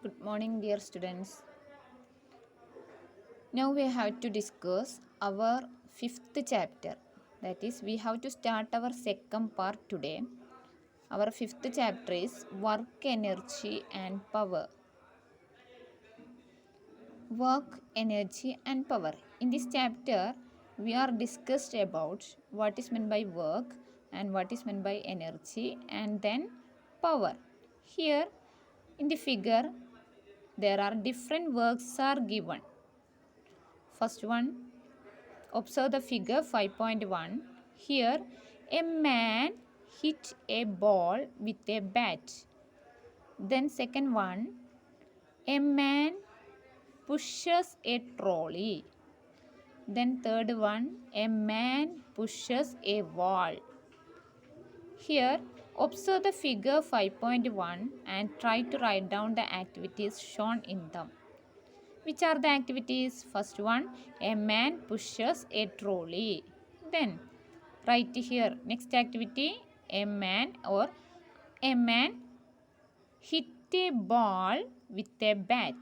Good morning, dear students. Now we have to discuss our fifth chapter. That is, we have to start our second part today. Our fifth chapter is work, energy, and power. Work, energy, and power. In this chapter, we are discussed about what is meant by work and what is meant by energy and then power. Here, in the figure, there are different works are given. First one, observe the figure 5.1. Here, a man hit a ball with a bat. Then second one, a man pushes a trolley. Then third one, a man pushes a wall. Here, observe the figure 5.1 and try to write down the activities shown in them. Which are the activities? First one, a man pushes a trolley. Then, write here. Next activity, a man hit a ball with a bat.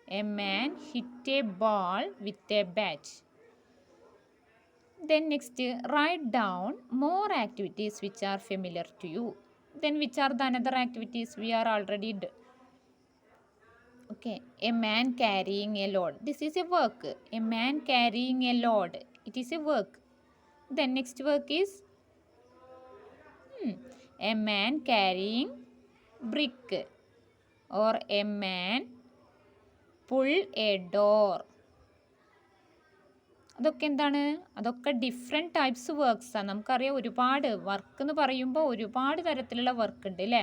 A man hit a ball with a bat. Then next, write down more activities which are familiar to you. Then which are the another activities we are already Okay, a man carrying a load. This is a work. A man carrying a load. It is a work. Then next work is a man carrying brick or a man pull a door. അതൊക്കെ എന്താണ്? അതൊക്കെ different types വർക്ക്സാണ്. നമുക്കറിയാം ഒരുപാട് work എന്ന് പറയുമ്പോൾ ഒരുപാട് തരത്തിലുള്ള work ഉണ്ട് അല്ലേ?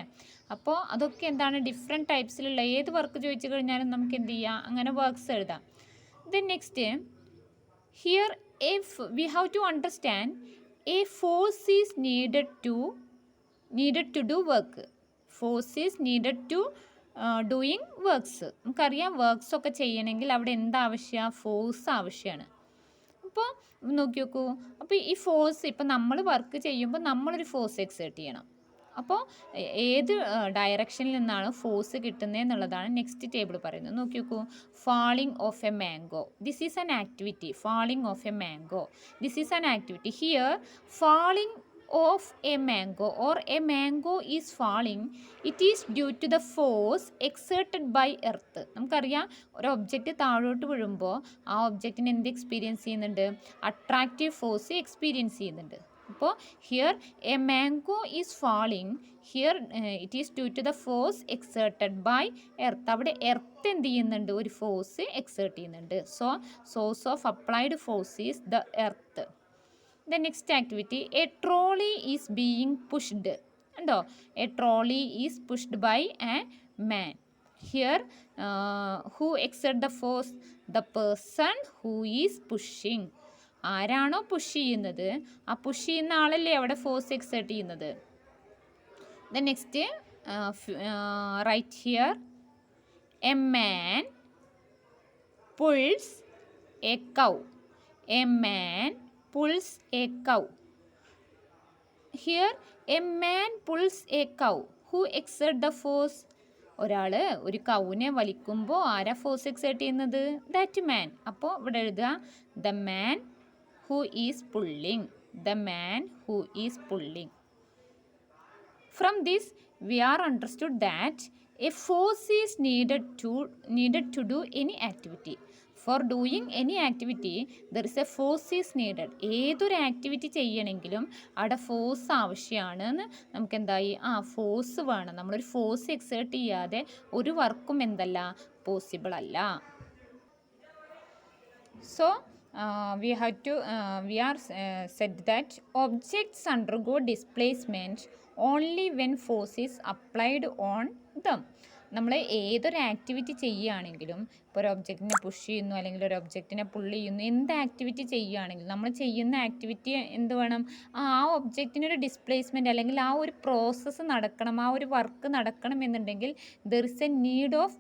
അപ്പോൾ അതൊക്കെ എന്താണ്? ഡിഫറെൻറ്റ് ടൈപ്സിലുള്ള ഏത് വർക്ക് ചോദിച്ചു കഴിഞ്ഞാലും നമുക്ക് എന്ത് ചെയ്യാം? അങ്ങനെ വർക്ക്സ് എഴുതാം. Then next here if we have to understand a force is needed to do work. Force is needed to doing works. നമുക്കറിയാം വർക്ക്സ് ഒക്കെ ചെയ്യണമെങ്കിൽ അവിടെ എന്താവശ്യമാണ്? ഫോഴ്സ് ആവശ്യമാണ്. അപ്പോൾ നോക്കി നോക്കൂ. അപ്പോൾ ഈ ഫോഴ്സ് ഇപ്പം നമ്മൾ വർക്ക് ചെയ്യുമ്പോൾ നമ്മളൊരു ഫോഴ്സ് എക്സേർട്ട് ചെയ്യണം. അപ്പോൾ ഏത് ഡയറക്ഷനിൽ നിന്നാണ് ഫോഴ്സ് കിട്ടുന്നത് എന്നുള്ളതാണ് നെക്സ്റ്റ് ടേബിൾ പറയുന്നത്. നോക്കി നോക്കൂ. Falling of A mango. This is an activity. Falling of A mango. This is an activity. Here falling of a mango or a mango is falling, it is due to the force exerted by earth. നമുക്കറിയാം ഒരു object താഴോട്ട് വീഴുമ്പോൾ ആ ഒബ്ജക്റ്റിന് എന്ത് experience ചെയ്യുന്നുണ്ട്? Attractive force experience ചെയ്യുന്നുണ്ട്. അപ്പോൾ here a mango is falling. Here it is due to the force exerted by earth. അവിടെ എർത്ത് എന്ത് ചെയ്യുന്നുണ്ട്? ഒരു ഫോഴ്സ് എക്സേർട്ട് ചെയ്യുന്നുണ്ട്. So source of applied force is the earth. The next activity, a trolley is being pushed. Ando, a trolley is pushed by a man. Here, who exert the force? The person who is pushing. ആരാണോ push ചെയ്യുന്നത് ആ push ചെയ്യുന്ന ആളല്ലേ അവിടെ force exert ചെയ്യുന്നത്. The next right here a man pulls a cow. A man pulls a cow. Here a man pulls a cow. Who exert the force? ഒരാൾ ഒരു കൗവിനെ വലിക്കുമ്പോൾ ആരാ ഫോഴ്സ് എക്സേർട്ട് ചെയ്യുന്നത്? That man. അപ്പോൾ ഇവിടെ എഴുതുക the man who is pulling. The man who is pulling. From this we are understood that a force is needed to do any activity. For doing any activity there is a force is needed. ഏതൊരു activity ചെയ്യണമെങ്കിലും അവിടെ force ആവശ്യമാണ് എന്ന് നമുക്ക് എന്തായി? Force വേണം. നമ്മളൊരു force exert ചെയ്യാതെ ഒരു വർക്കും എന്തല്ല? പോസിബിൾ അല്ല. So we are said that objects undergo displacement only when force is applied on them. നമ്മൾ ഏതൊരു ആക്ടിവിറ്റി ചെയ്യുകയാണെങ്കിലും ഇപ്പോൾ ഒരു ഒബ്ജക്റ്റിനെ പുഷ് ചെയ്യുന്നു അല്ലെങ്കിൽ ഒരു ഒബ്ജക്റ്റിനെ പുള്ള് ചെയ്യുന്നു, എന്ത് ആക്ടിവിറ്റി ചെയ്യുകയാണെങ്കിലും നമ്മൾ ചെയ്യുന്ന ആക്ടിവിറ്റി എന്ത് വേണം? ആ ഒബ്ജക്റ്റിനൊരു ഡിസ്പ്ലേസ്മെൻറ്റ് അല്ലെങ്കിൽ ആ ഒരു പ്രോസസ്സ് നടക്കണം, ആ ഒരു വർക്ക് നടക്കണം എന്നുണ്ടെങ്കിൽ there is A need of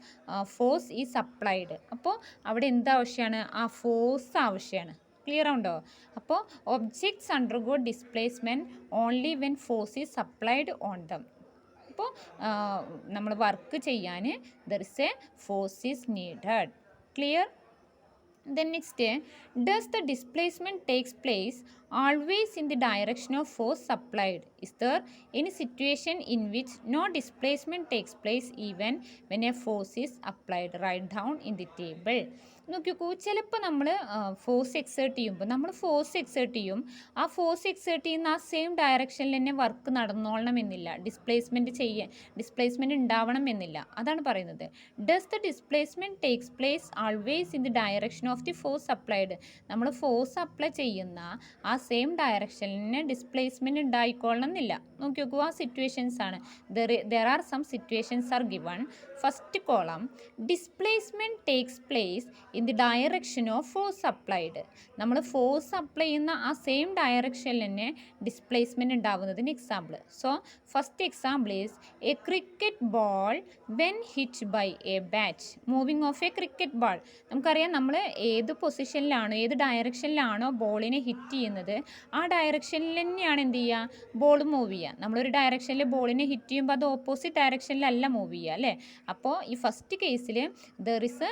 force is applied. അപ്പോൾ അവിടെ എന്താവശ്യമാണ്? ആ ഫോഴ്സ് ആവശ്യമാണ്. ക്ലിയർ ആവുണ്ടോ? അപ്പോൾ objects undergo displacement only when force is applied on them. അപ്പോൾ നമ്മൾ വർക്ക് ചെയ്യാൻ there is A force is needed. Clear? Then next, does the displacement takes place always in the direction of force applied? Is there any situation in which no displacement takes place even when a force is applied? Write down in the table. നോക്കിക്കൂ, ചിലപ്പോൾ നമ്മൾ force exert ചെയ്യുമ്പോൾ ആ force exert ചെയ്യുന്ന ആ same ഡയറക്ഷനിൽ തന്നെ work നടന്നോളണം എന്നില്ല, displacement ഉണ്ടാവണം എന്നില്ല. അതാണ് പറയുന്നത്. Does the displacement takes place always in the direction of the force applied? നമ്മൾ ഫോഴ്സ് അപ്ലൈ ചെയ്യുന്ന ആ സെയിം ഡയറക്ഷനിന് ഡിസ്പ്ലേസ്മെൻറ്റ് ഉണ്ടായിക്കൊള്ളണം എന്നില്ല. നോക്കി നോക്കൂ, ആ സിറ്റുവേഷൻസ് ആണ്. There are some situations are given. First column, displacement takes place in the direction of force applied. നമ്മൾ force apply ചെയ്യുന്ന ആ സെയിം ഡയറക്ഷനിൽ തന്നെ ഡിസ്പ്ലേസ്മെൻറ്റ് ഉണ്ടാവുന്നതിന് example. So first example is a cricket ball when hit by a bat. Moving of a cricket ball. നമുക്കറിയാം, നമ്മൾ ഏത് പൊസിഷനിലാണോ ഏത് ഡയറക്ഷനിലാണോ ബോളിനെ ഹിറ്റ് ചെയ്യുന്നത് ആ ഡയറക്ഷനിൽ തന്നെയാണ് എന്ത് ചെയ്യുക, ബോൾ മൂവ് ചെയ്യുക. നമ്മളൊരു ഡയറക്ഷനിൽ ബോളിനെ ഹിറ്റ് ചെയ്യുമ്പോൾ അത് ഓപ്പോസിറ്റ് ഡയറക്ഷനിലല്ല മൂവ് ചെയ്യുക അല്ലേ. അപ്പോൾ ഈ ഫസ്റ്റ് കേസിൽ there is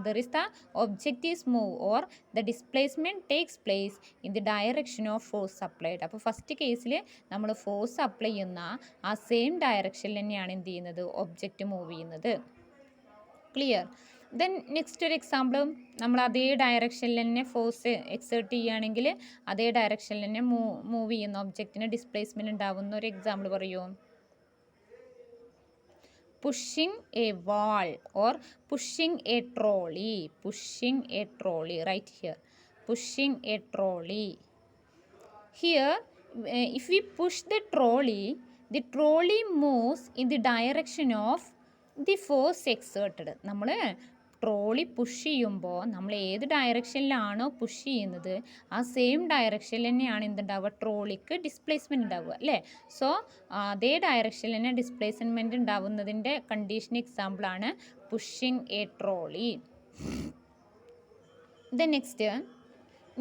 the object is move or the displacement takes place in the direction of force applied. അപ്പോൾ ഫസ്റ്റ് കേസിൽ നമ്മൾ ഫോഴ്സ് അപ്ലൈ ചെയ്യുന്ന ആ സെയിം ഡയറക്ഷനിൽ തന്നെയാണ് എന്ത് ചെയ്യുന്നത്, ഒബ്ജക്റ്റ് മൂവ് ചെയ്യുന്നത്. ക്ലിയർ? ദെൻ നെക്സ്റ്റ് ഒരു എക്സാമ്പിൾ, നമ്മൾ അതേ ഡയറക്ഷനിൽ തന്നെ ഫോഴ്സ് എക്സേർട്ട് ചെയ്യുകയാണെങ്കിൽ അതേ ഡയറക്ഷനിൽ തന്നെ മൂവ് ചെയ്യുന്ന ഒബ്ജക്റ്റിന് ഡിസ്പ്ലേസ്മെൻറ്റ് ഉണ്ടാവുന്ന ഒരു എക്സാമ്പിൾ പറയൂ. pushing a wall or pushing a trolley. Right here, pushing a trolley. Here if we push the trolley moves in the direction of the force exerted. നമ്മൾ trolley push ചെയ്യുമ്പോൾ നമ്മൾ ഏത് ഡയറക്ഷനിലാണോ push ചെയ്യുന്നത് ആ same ഡയറക്ഷനിൽ തന്നെയാണ് എന്തുണ്ടാവുക, ട്രോളിക്ക് displacement ഉണ്ടാവുക അല്ലേ. സോ അതേ ഡയറക്ഷനിൽ തന്നെ ഡിസ്പ്ലേസ്മെൻറ്റ് ഉണ്ടാവുന്നതിൻ്റെ കണ്ടീഷൻ എക്സാമ്പിളാണ് pushing a trolley. Then next,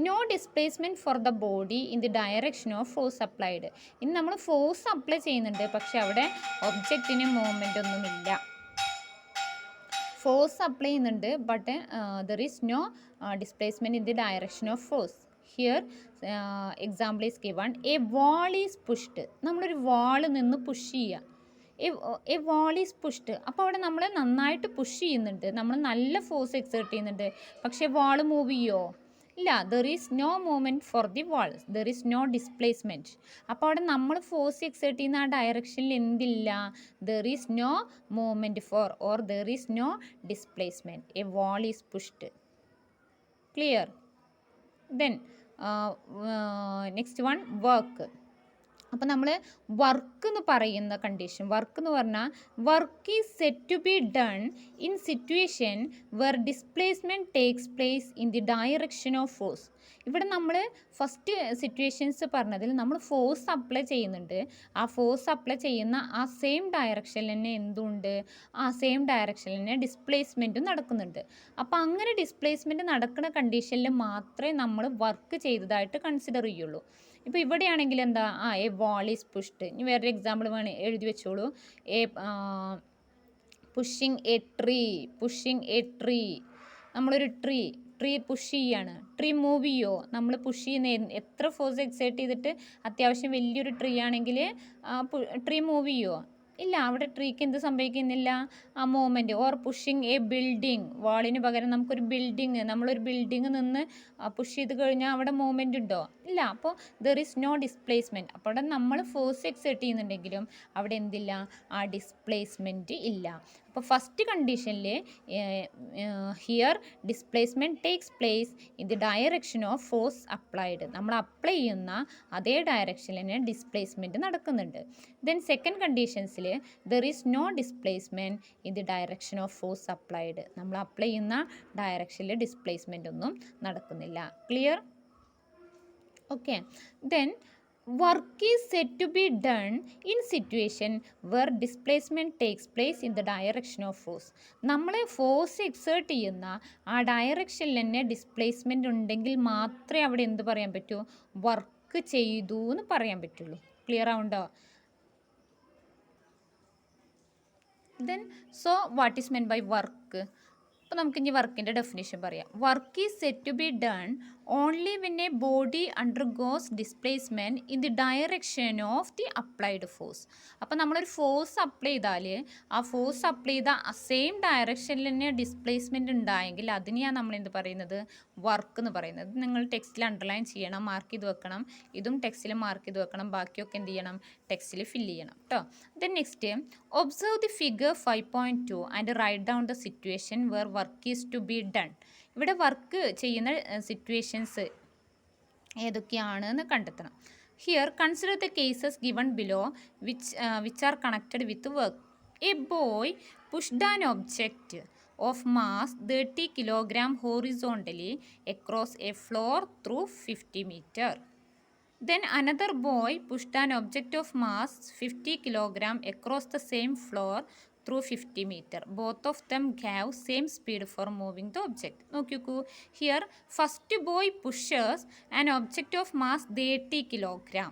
no displacement for the body in the direction of force applied. ഇനി നമ്മൾ ഫോഴ്സ് അപ്ലൈ ചെയ്യുന്നുണ്ട്, പക്ഷെ അവിടെ ഒബ്ജക്റ്റിന് മൂവ്മെൻ്റ് ഒന്നുമില്ല. ഫോഴ്സ് അപ്ലൈ ചെയ്യുന്നുണ്ട്, but there is no displacement in the direction of force. Here example is given. A wall is pushed. നമ്മളൊരു wall നിന്ന് പുഷ് ചെയ്യുക. A wall is pushed. അപ്പോൾ അവിടെ നമ്മൾ നന്നായിട്ട് പുഷ് ചെയ്യുന്നുണ്ട്, നമ്മൾ നല്ല ഫോഴ്സ് എക്സേർട്ട് ചെയ്യുന്നുണ്ട്, പക്ഷേ വാൾ മൂവ് ചെയ്യുമോ? ഇല്ല. There is no movement for the wall, there is no displacement. അപ്പോൾ അവിടെ നമ്മൾ ഫോഴ്സ് എക്സേർട്ട് ചെയ്യുന്ന ആ ഡയറക്ഷനിൽ എന്തില്ല, there is no movement for or there is no displacement. A wall is pushed. Clear? Then next one, work. അപ്പോൾ നമ്മൾ work എന്ന് പറയുന്ന കണ്ടീഷൻ, വർക്ക് എന്ന് പറഞ്ഞാൽ work is set to be done in situation where displacement takes place in the direction of force. ഇവിടെ നമ്മൾ first situations പറഞ്ഞതിൽ നമ്മൾ ഫോഴ്സ് അപ്ലൈ ചെയ്യുന്നുണ്ട്, ആ ഫോഴ്സ് അപ്ലൈ ചെയ്യുന്ന ആ സെയിം ഡയറക്ഷനിൽ തന്നെ എന്തുണ്ട്, ആ സെയിം ഡയറക്ഷനിൽ തന്നെ ഡിസ്പ്ലേസ്മെൻറ്റും നടക്കുന്നുണ്ട്. അപ്പോൾ അങ്ങനെ ഡിസ്പ്ലേസ്മെൻറ്റ് നടക്കുന്ന കണ്ടീഷനിൽ മാത്രമേ നമ്മൾ വർക്ക് ചെയ്തതായിട്ട് കൺസിഡർ ചെയ്യുള്ളൂ. ഇപ്പോൾ ഇവിടെയാണെങ്കിൽ എന്താ, എ വാൾ ഈസ് പുഷ്ഡ്. ഇനി വേറൊരു എക്സാമ്പിൾ എഴുതി വെച്ചോളൂ. Pushing A tree. നമ്മളൊരു ട്രീ പുഷ് ചെയ്യാണ്, ട്രീ മൂവ് ചെയ്യുമോ? നമ്മൾ പുഷ് ചെയ്യുന്ന എത്ര ഫോഴ്സ് എക്സേർട്ട് ചെയ്തിട്ട് അത്യാവശ്യം വലിയൊരു ട്രീ ആണെങ്കിൽ ട്രീ മൂവ് ചെയ്യുമോ? ഇല്ല. അവിടെ ട്രീക്ക് എന്ത് സംഭവിക്കുന്നില്ല, ആ movement. Or pushing a building. വാളിന് പകരം നമുക്കൊരു നമ്മളൊരു ബിൽഡിങ് നിന്ന് പുഷ് ചെയ്ത് കഴിഞ്ഞാൽ അവിടെ മൂവ്മെൻറ്റ് ഉണ്ടോ? ഇല്ല. അപ്പോൾ ദർ ഈസ് നോ ഡിസ്പ്ലേസ്മെൻറ്റ്. അപ്പോൾ അവിടെ നമ്മൾ ഫോഴ്സ് എക്സേർട്ട് ചെയ്യുന്നുണ്ടെങ്കിലും അവിടെ എന്തില്ല, ആ ഡിസ്പ്ലേസ്മെൻറ്റ് ഇല്ല. അപ്പോൾ ഫസ്റ്റ് കണ്ടീഷനിൽ here displacement takes place in the direction of force applied. നമ്മൾ അപ്ലൈ ചെയ്യുന്ന അതേ ഡയറക്ഷനിൽ തന്നെ ഡിസ്പ്ലേസ്മെൻറ്റ് നടക്കുന്നുണ്ട്. ദെൻ സെക്കൻഡ് കണ്ടീഷൻസിൽ there is no displacement in the direction of force applied. നമ്മൾ അപ്ലൈ ചെയ്യുന്ന ഡയറക്ഷനിൽ ഡിസ്പ്ലേസ്മെൻ്റ് ഒന്നും നടക്കുന്നില്ല. Clear? Okay. Then work is said to be done in situation where displacement takes place in the direction of force. നമ്മൾ force exert ചെയ്യുന്ന ആ ഡയറക്ഷനിൽ തന്നെ ഡിസ്പ്ലേസ്മെൻ്റ് ഉണ്ടെങ്കിൽ മാത്രമേ അവിടെ എന്ത് പറയാൻ പറ്റൂ, വർക്ക് ചെയ്തു എന്ന് പറയാൻ പറ്റുള്ളൂ. ക്ലിയർ ആവുണ്ടോ? Then so what is meant by work? അപ്പോൾ നമുക്ക് ഇനി വർക്കിൻ്റെ ഡെഫിനേഷൻ പറയാം. Work is set to be done only when a body undergoes displacement in the direction of the applied force. അപ്പോൾ നമ്മളൊരു ഫോഴ്സ് അപ്ലൈ ചെയ്താൽ ആ ഫോഴ്സ് അപ്ലൈ ചെയ്ത സെയിം ഡയറക്ഷനിൽ തന്നെ ഡിസ്പ്ലേസ്മെൻറ്റ് ഉണ്ടായെങ്കിൽ അതിനെയാണ് നമ്മൾ എന്ത് പറയുന്നത്? വർക്ക് എന്ന് പറയുന്നത്. നിങ്ങൾ ടെക്സ്റ്റിൽ അണ്ടർലൈൻ ചെയ്യണം, മാർക്ക് ചെയ്ത് വെക്കണം. ഇതും ടെക്സ്റ്റിൽ മാർക്ക് ചെയ്ത് വെക്കണം. ബാക്കിയൊക്കെ എന്ത് ചെയ്യണം? ടെക്സ്റ്റിൽ ഫില്ല് ചെയ്യണം കേട്ടോ. Then next, observe the figure 5.2 and write down the situation where work is to be done. ഇവിടെ വർക്ക് ചെയ്യുന്ന സിറ്റുവേഷൻസ് ഏതൊക്കെയാണെന്ന് കണ്ടെത്തണം. Here consider the cases given below which are connected with work. A boy pushed an object of mass 30 kg horizontally across a floor through 50 meter. Then another boy pushed an object of mass 50 kg across the same floor through 50 meter. Both of them have same speed for moving the object. നോക്കൂ, here first boy pushes an object of mass 30 kg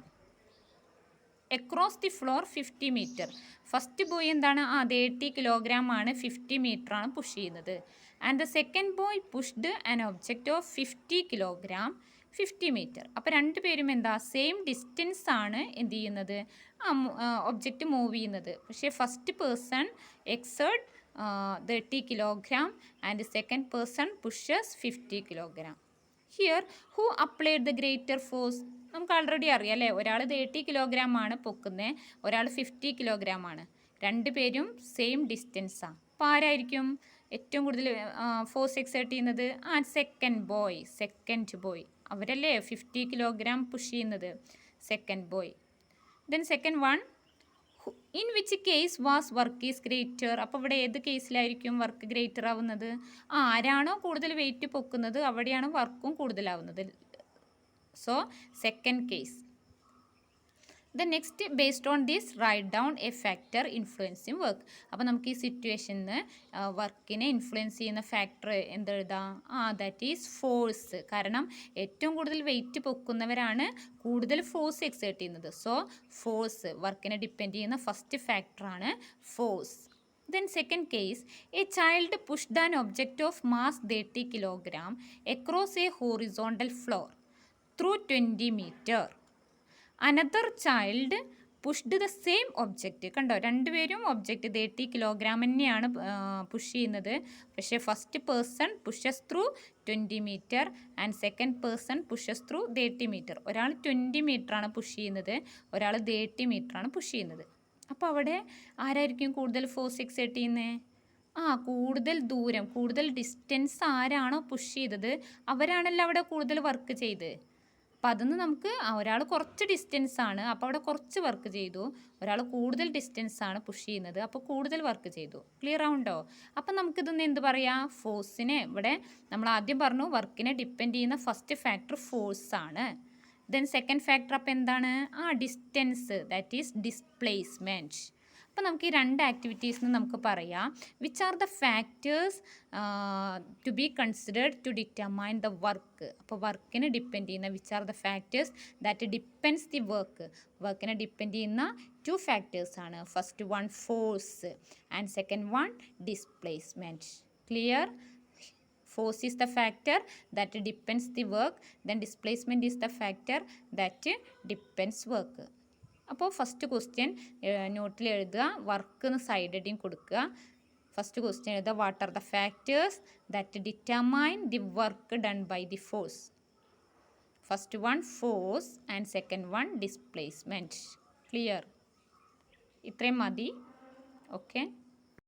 across the floor 50 metre. First boy എന്താണ്? 30 kilogram ആണ്, 50 metre ആണ് push ചെയ്യുന്നത്. And the second boy pushed an object of 50 kilogram 50 metre. അപ്പോൾ രണ്ടുപേരും എന്താ? Same distance ആണ് എന്ത് ചെയ്യുന്നത്? ഒബ്ജക്റ്റ് മൂവ് ചെയ്യുന്നത്. പക്ഷേ first person exert 30 kilogram and second person pushes 50 kilogram. Here who applied the greater force? നമുക്ക് ആൾറെഡി അറിയാം അല്ലേ? ഒരാൾ 30 കിലോഗ്രാം ആണ് പൊക്കുന്നത്, ഒരാൾ 50 കിലോഗ്രാം ആണ്. രണ്ടുപേരും സെയിം ഡിസ്റ്റൻസാണ്. അപ്പോൾ ആരായിരിക്കും ഏറ്റവും കൂടുതൽ ഫോഴ്സ് എക്സേർട്ട് ചെയ്യുന്നത്? Second boy. അവരല്ലേ 50 കിലോഗ്രാം പുഷ് ചെയ്യുന്നത്? Second boy. Then second one, in which case was work is greater? അപ്പോൾ ഇവിടെ ഏത് കേസിലായിരിക്കും വർക്ക് ഗ്രേറ്റർ ആവുന്നത്? ആരാണോ കൂടുതൽ വെയിറ്റ് പൊക്കുന്നത് അവിടെയാണ് വർക്കും കൂടുതലാവുന്നത്. So second case. The next, based on this write down a factor influencing work. അപ്പോൾ നമുക്ക് ഈ സിറ്റുവേഷനിൽ വർക്കിനെ ഇൻഫ്ലുവൻസ് ചെയ്യുന്ന ഫാക്ടർ എന്തെഴുതാം? That is force. കാരണം ഏറ്റവും കൂടുതൽ വെയിറ്റ് പൊക്കുന്നവരാണ് കൂടുതൽ ഫോഴ്സ് എക്സേർട്ട് ചെയ്യുന്നത്. സോ ഫോഴ്സ്, വർക്കിനെ ഡിപ്പെൻഡ് ചെയ്യുന്ന ഫസ്റ്റ് ഫാക്ടറാണ് force. Then second case, a child pushed an object of mass 30 kg across a horizontal floor through 20 meter. Another child pushed the same object. കണ്ടോ, രണ്ടുപേരും object 30 kilogram തന്നെയാണ് push ചെയ്യുന്നത്. പക്ഷേ first person pushes through 20 metre and second person pushes through 30 metre. ഒരാൾ 20 മീറ്ററാണ് push ചെയ്യുന്നത്, ഒരാൾ 30 മീറ്ററാണ് പുഷ് ചെയ്യുന്നത്. അപ്പോൾ അവിടെ ആരായിരിക്കും കൂടുതൽ ഫോഴ്സ് എക്സേർട്ട് ചെയ്യുന്നത്? കൂടുതൽ ദൂരം, കൂടുതൽ ഡിസ്റ്റൻസ് ആരാണോ പുഷ് ചെയ്തത് അവരാണല്ലോ അവിടെ കൂടുതൽ വർക്ക് ചെയ്ത്. അപ്പോൾ അതൊന്ന് നമുക്ക് ഒരാൾ കുറച്ച് ഡിസ്റ്റൻസ് ആണ്, അപ്പോൾ അവിടെ കുറച്ച് വർക്ക് ചെയ്തു. ഒരാൾ കൂടുതൽ ഡിസ്റ്റൻസ് ആണ് പുഷ് ചെയ്യുന്നത്, അപ്പോൾ കൂടുതൽ വർക്ക് ചെയ്തു. ക്ലിയർ ആവുണ്ടോ? അപ്പം നമുക്കിതൊന്ന് എന്ത് പറയാം? ഫോഴ്സിനെ ഇവിടെ നമ്മൾ ആദ്യം പറഞ്ഞു വർക്കിനെ ഡിപ്പെൻഡ് ചെയ്യുന്ന ഫസ്റ്റ് ഫാക്ടർ ഫോഴ്സ് ആണ്. ദെൻ സെക്കൻഡ് ഫാക്ടർ അപ്പോൾ എന്താണ്? Distance, that is displacement. അപ്പോൾ നമുക്ക് ഈ രണ്ട് ആക്ടിവിറ്റീസിന് നമുക്ക് പറയാം which are the factors to be considered to determine the work. അപ്പോൾ വർക്കിനെ ഡിപ്പെൻഡ് ചെയ്യുന്ന which are the factors that depends the work. വർക്കിനെ ഡിപ്പെൻഡ് ചെയ്യുന്ന 2 ഫാക്ടേഴ്സാണ്. First one force and second one displacement. Clear? Force is the factor that depends the work, then displacement is the factor that depends work. അപ്പോൾ first question നോട്ടിൽ എഴുതുക, വർക്കിന് side heading കൊടുക്കുക. First question എഴുതുക, what are the factors that determine the work done by the force. First one force and second one displacement. Clear? ഇത്രയും മതി. Okay.